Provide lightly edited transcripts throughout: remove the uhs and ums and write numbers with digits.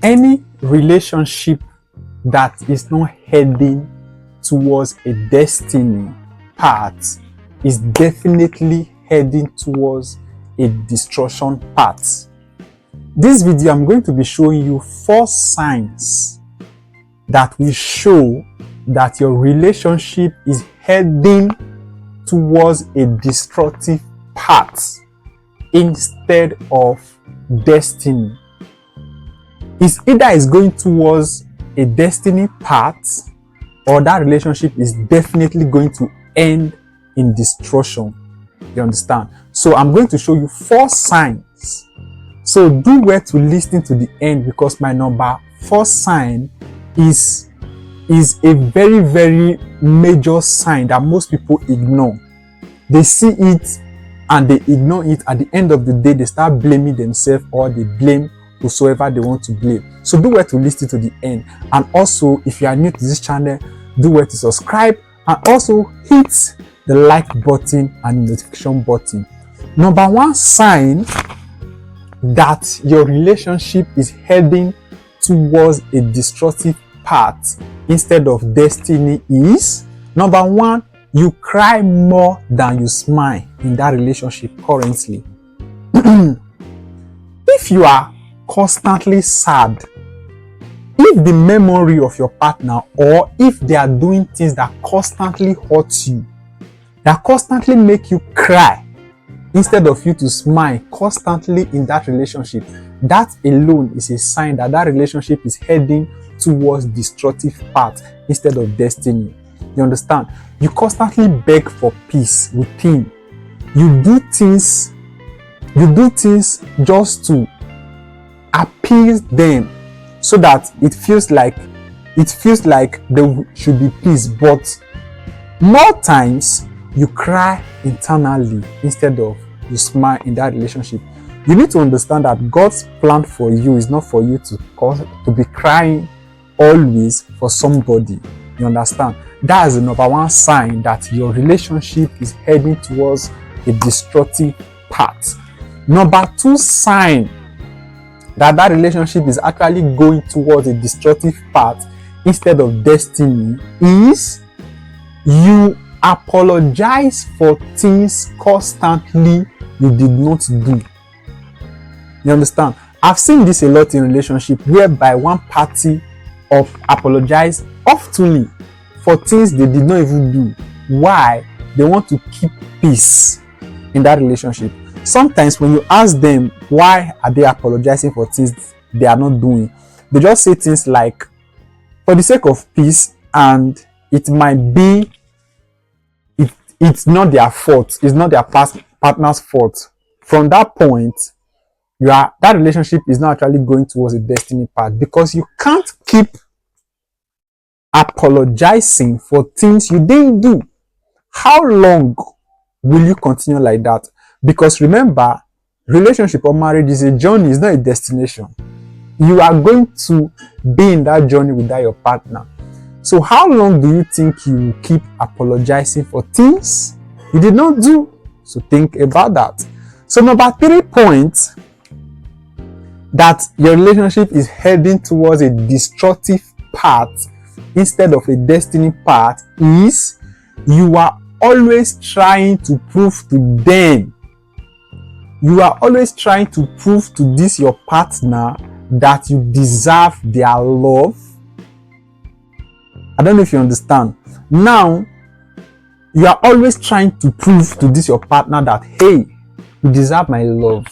Any relationship that is not heading towards a destiny path is definitely heading towards a destruction path. This video, I'm going to be showing you 4 signs that will show that your relationship is heading towards a destructive path instead of destiny. It's either it's going towards a destiny path or that relationship is definitely going to end in destruction. You understand? So I'm going to show you 4 signs. So do well to listen to the end, because my number 4 sign is a very, very major sign that most people ignore. They see it and they ignore it. At the end of the day, they start blaming themselves or they blame whosoever they want to blame. So do well to listen to the end. And also, if you are new to this channel, do well to subscribe and also hit the like button and notification button. Number 1 sign that your relationship is heading towards a destructive path instead of destiny is, number 1, you cry more than you smile in that relationship currently. If you are constantly sad, if the memory of your partner, or if they are doing things that constantly hurt you, that constantly make you cry instead of you to smile constantly in that relationship, that alone is a sign that that relationship is heading towards destructive path instead of destiny. You understand? You constantly beg for peace with him. You do things just to appease them so that it feels like there should be peace, but more times you cry internally instead of you smile in that relationship. You need to understand that God's plan for you is not for you to be crying always for somebody. You understand? That is the number 1 sign that your relationship is heading towards a destructive path. Number 2 sign that relationship is actually going towards a destructive path instead of destiny is you apologize for things constantly you did not do. You understand? I've seen this a lot in relationship whereby one party apologize oftenly for things they did not even do. Why? They want to keep peace in that relationship. Sometimes when you ask them why are they apologizing for things they are not doing, they just say things like, for the sake of peace, and it might be it's not their fault, it's not their partner's fault. From that point, that relationship is not actually going towards a destiny path, because you can't keep apologizing for things you didn't do. How long will you continue like that? Because remember, relationship or marriage is a journey, it's not a destination. You are going to be in that journey without your partner. So how long do you think you will keep apologizing for things you did not do? So think about that. So number 3 point that your relationship is heading towards a destructive path instead of a destiny path is you are always trying to prove to them, you are always trying to prove to this your partner that you deserve their love. I don't know if you understand. Now, you are always trying to prove to this your partner that, hey, you deserve my love,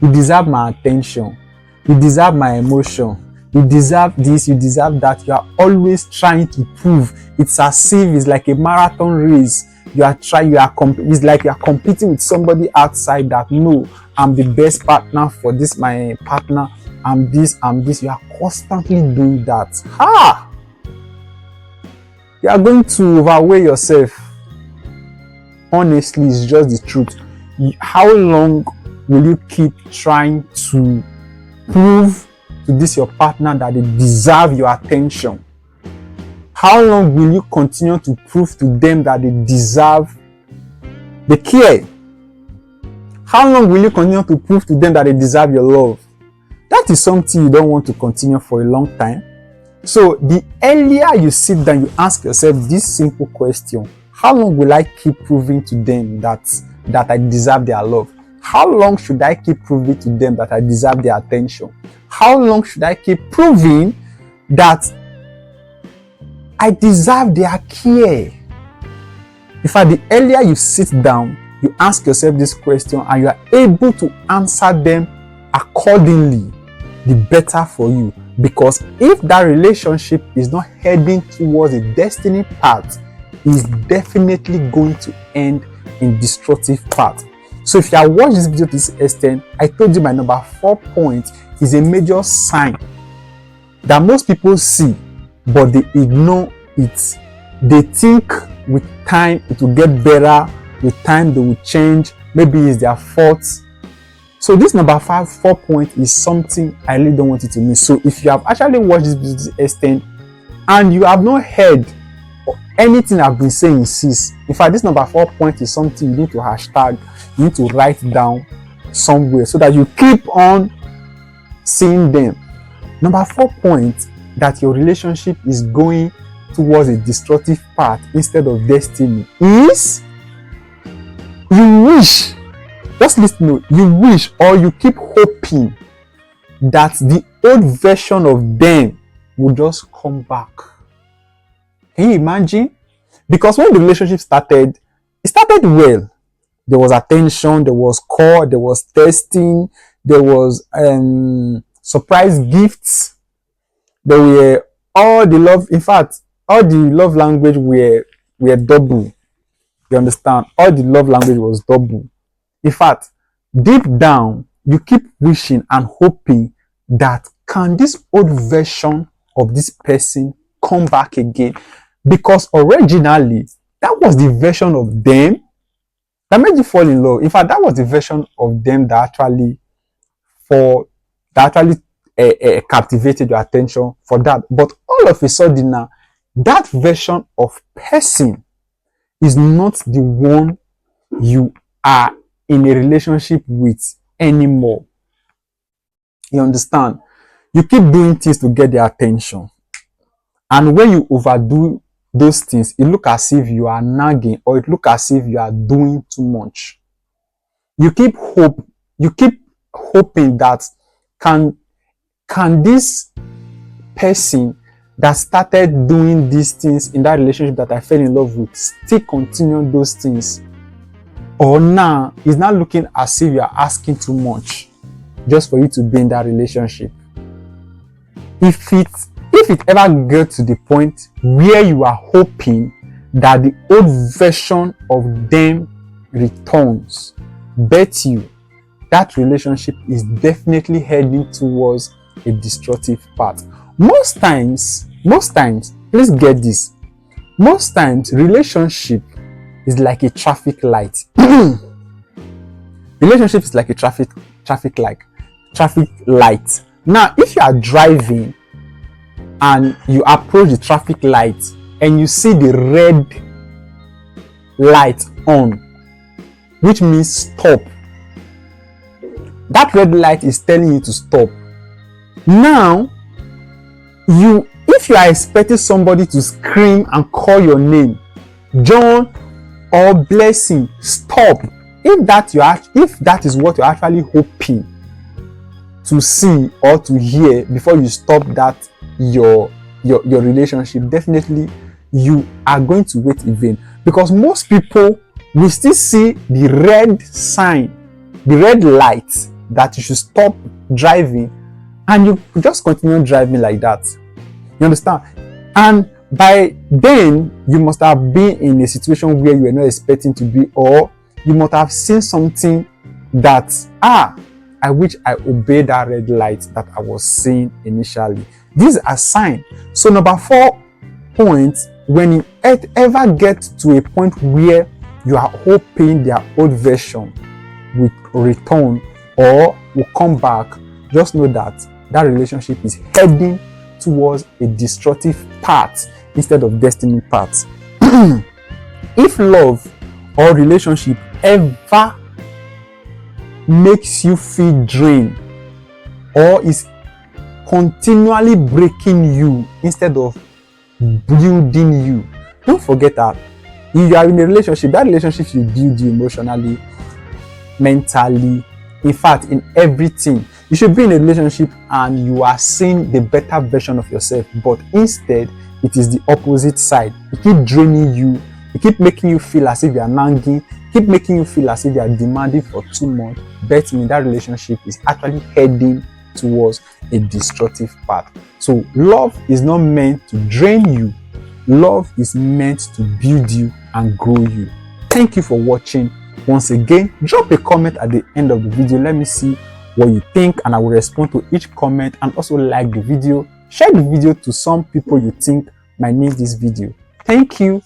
you deserve my attention, you deserve my emotion, you deserve this, you deserve that. You are always trying to prove. It's as if it's like a marathon race. It's like you are competing with somebody outside that, no, I'm the best partner for this, my partner, I'm this. You are constantly doing that. You are going to overweigh yourself. Honestly, it's just the truth. How long will you keep trying to prove to this your partner that they deserve your attention? How long will you continue to prove to them that they deserve the care? How long will you continue to prove to them that they deserve your love? that is something you don't want to continue for a long time. So the earlier you sit down, you ask yourself this simple question: how long will I keep proving to them that I deserve their love? How long should I keep proving to them that I deserve their attention? How long should I keep proving that I deserve their care? In fact, the earlier you sit down, you ask yourself this question, and you are able to answer them accordingly, the better for you. Because if that relationship is not heading towards a destiny path, it's definitely going to end in destructive path. So if you have watched this video to this extent, I told you my number 4 point is a major sign that most people see, but they ignore it. They think with time it will get better, with time they will change, maybe it's their fault. So this number 4 point is something I really don't want you to miss. So if you have actually watched this video to this extent and you have not heard anything I've been saying since, in fact, this number 4 point is something you need to hashtag, you need to write down somewhere so that you keep on seeing them. Number 4 point, that your relationship is going towards a destructive path instead of destiny, is you wish, just listen, you wish or you keep hoping that the old version of them will just come back. Can you imagine? Because when the relationship started, it started well. There was attention, there was call, there was testing, there was surprise gifts, there were all the love. In fact, all the love language were double. You understand? All the love language was double. In fact, deep down, you keep wishing and hoping that can this old version of this person come back again? Because originally, that was the version of them that made you fall in love. In fact, that was the version of them that actually captivated your attention for that. But all of a sudden now, that version of person is not the one you are in a relationship with anymore. You understand? You keep doing things to get their attention. And when you overdo those things, it looks as if you are nagging, or it looks as if you are doing too much. You keep hoping that can this person that started doing these things in that relationship that I fell in love with still continue those things? Or now it's not looking as if you are asking too much just for you to be in that relationship. If it ever gets to the point where you are hoping that the old version of them returns, bet you that relationship is definitely heading towards a destructive path. Most times, please get this. Most times, relationship is like a traffic light. Relationship is like a traffic light. Now, if you are driving and you approach the traffic light and you see the red light on, which means stop. That red light is telling you to stop. Now, if you are expecting somebody to scream and call your name, John or Blessing, stop. If that is what you're actually hoping to see or to hear before you stop that your relationship, definitely you are going to wait in vain. Because most people will still see the red sign, the red light that you should stop driving, and you just continue driving like that. You understand? And by then, you must have been in a situation where you were not expecting to be, or you must have seen something that, I wish I obeyed that red light that I was seeing initially. These are signs. So number 4 point, when you ever get to a point where you are hoping their old version will return or will come back, just know that that relationship is heading towards a destructive path instead of destiny path. If love or relationship ever makes you feel drained or is continually breaking you instead of building you. Don't forget that if you are in a relationship, that relationship should build you emotionally, mentally, in fact, in everything. You should be in a relationship and you are seeing the better version of yourself, but instead it is the opposite side. It keep draining you, it keep making you feel as if you are nagging, keep making you feel as if you are demanding for too much. Bet me that relationship is actually heading towards a destructive path. So love is not meant to drain you. Love is meant to build you and grow you. Thank you for watching. Once again, drop a comment at the end of the video. Let me see what you think and I will respond to each comment, and also like the video. Share the video to some people you think might need this video. Thank you.